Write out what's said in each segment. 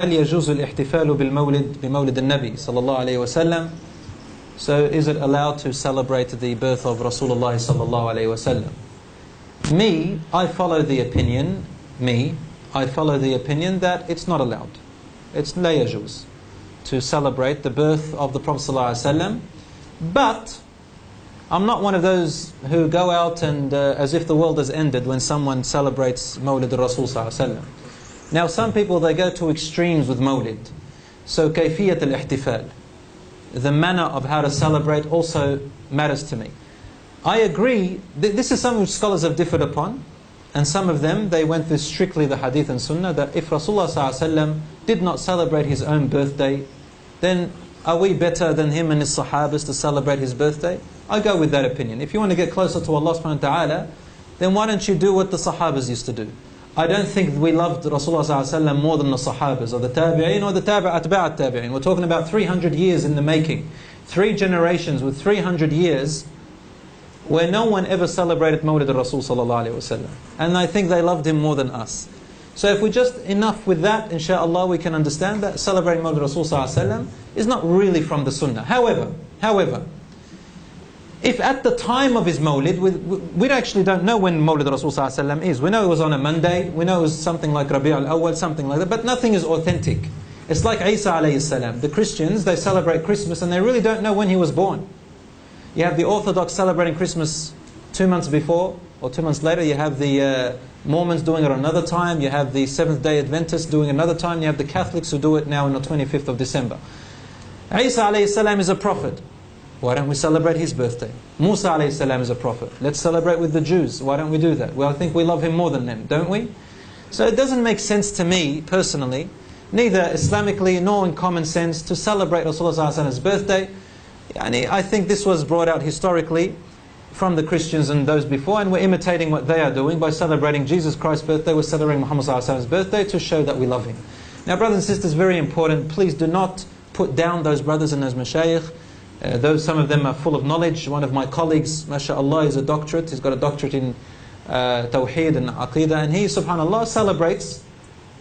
هل يجوز الاحتفال بمولد النبي صلى الله عليه وسلم? So is it allowed to celebrate the birth of Rasulullah صلى الله عليه وسلم? I follow the opinion that it's not allowed. It's لا يجوز to celebrate the birth of the Prophet صلى الله عليه وسلم. But I'm not one of those who go out and as if the world has ended when someone celebrates Mawlid al-Rasul صلى الله عليه وسلم. Now some people, they go to extremes with Mawlid. So كيفية الاحتفال, the manner of how to celebrate also matters to me. I agree, this is something which scholars have differed upon, and some of them, they went with strictly the hadith and sunnah, that if Rasulullah ﷺ did not celebrate his own birthday, then are we better than him and his sahabas to celebrate his birthday? I go with that opinion. If you want to get closer to Allah subhanahu wa ta'ala, then why don't you do what the sahabas used to do? I don't think we loved Rasulullah ﷺ more than the Sahabas or the Tabi'een or the Atba'at Tabi'een. We're talking about 300 years in the making. 3 generations with 300 years where no one ever celebrated Mawlid al-Rasul ﷺ. And I think they loved him more than us. So if we just enough with that, inshaAllah, we can understand that celebrating Mawlid al-Rasul ﷺ is not really from the Sunnah. However, if at the time of his Mawlid, we actually don't know when Mawlid Rasul ﷺ is. We know it was on a Monday, we know it was something like Rabi' al-Awwal, something like that, but nothing is authentic. It's like Isa alayhi salam. The Christians, they celebrate Christmas and they really don't know when he was born. You have the Orthodox celebrating Christmas 2 months before, or 2 months later. You have the Mormons doing it another time. You have the Seventh-day Adventists doing another time. You have the Catholics who do it now on the 25th of December. Isa alayhi salam is a prophet. Why don't we celebrate his birthday? Musa alayhi salam is a prophet. Let's celebrate with the Jews. Why don't we do that? Well, I think we love him more than them, don't we? So it doesn't make sense to me, personally, neither Islamically nor in common sense, to celebrate Rasulullah's birthday. I think this was brought out historically from the Christians and those before, and we're imitating what they are doing by celebrating Jesus Christ's birthday. We're celebrating Muhammad's birthday to show that we love him. Now, brothers and sisters, very important, please do not put down those brothers and those mashayikh. Though some of them are full of knowledge. One of my colleagues, mashaAllah, is a doctorate. He's got a doctorate in Tawheed and Aqidah, and he, subhanAllah, celebrates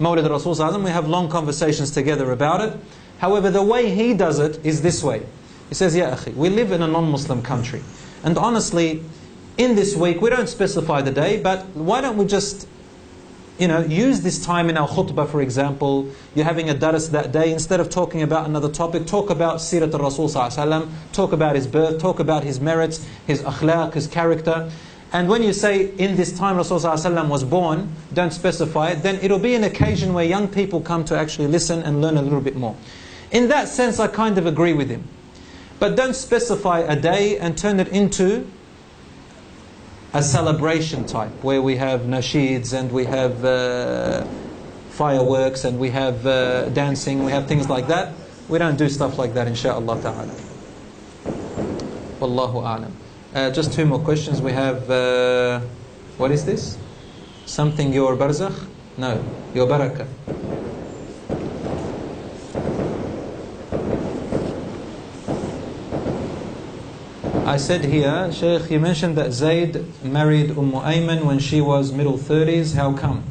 Mawlid al-Rasul ﷺ. We have long conversations together about it. However, the way he does it is this way. He says, Ya akhi, we live in a non-Muslim country, and honestly, in this week, we don't specify the day, but why don't we just use this time in our khutbah, for example. You're having a daras that day, instead of talking about another topic, talk about Sirat al-Rasul ﷺ, talk about his birth, talk about his merits, his akhlaq, his character. And when you say, in this time Rasul ﷺ was born, don't specify it, then it'll be an occasion where young people come to actually listen and learn a little bit more. In that sense, I kind of agree with him. But don't specify a day and turn it into a celebration type, where we have nasheeds and we have fireworks and we have dancing, we have things like that. We don't do stuff like that, insha'Allah ta'ala. Wallahu a'lam. Just 2 more questions. We have, what is this? Something your barzakh? No, your barakah. I said here, Shaykh, you mentioned that Zayd married Ayman when she was middle 30s. How come?